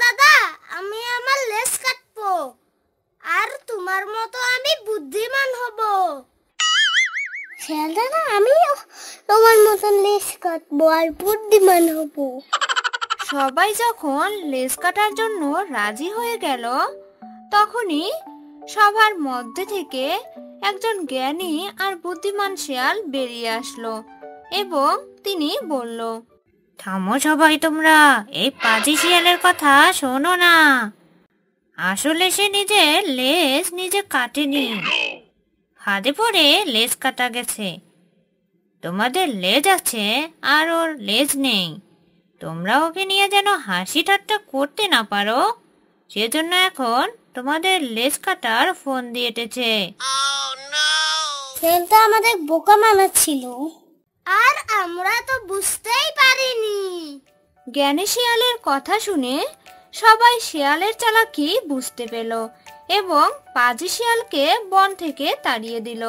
দাদা, আমি আমার লেজ কাটবো, আর তোমার মতো আমি বুদ্ধিমান হব। শিয়াল দাদা, আমিও তোমার মতন লেজ কাটবো আর বুদ্ধিমান হব। সবাই যখন লেজ কাটার জন্য রাজি হয়ে গেল, তখনই সবার মধ্যে থেকে একজন জ্ঞানী আর বুদ্ধিমান শিয়াল বেরিয়ে আসলো এবং তিনি বলল, থামো সবাই, তোমরা এই পাজি শিয়ালের কথা শোনো না। আসলে সে নিজের লেজ নিজে কাটেনি, ফাঁদে পড়ে লেজ কাটা গেছে। তোমাদের লেজ আছে আর ওর লেজ নেই। তোমরা ওকে নিয়ে যেন হাসি ঠাট্টা করতে না পারো, সেজন্য এখন তোমাদের লেজ কাটার ফোন দিয়ে এঁটেছে। শিয়ালটা আমাদের বোকা বানাচ্ছিল, আর আমরা তো বুঝতেই পারিনি। জ্ঞানী শিয়ালের কথা শুনে সবাই শিয়ালের চালাকি বুঝতে পেল এবং পাজি শিয়ালকে বন থেকে তাড়িয়ে দিল।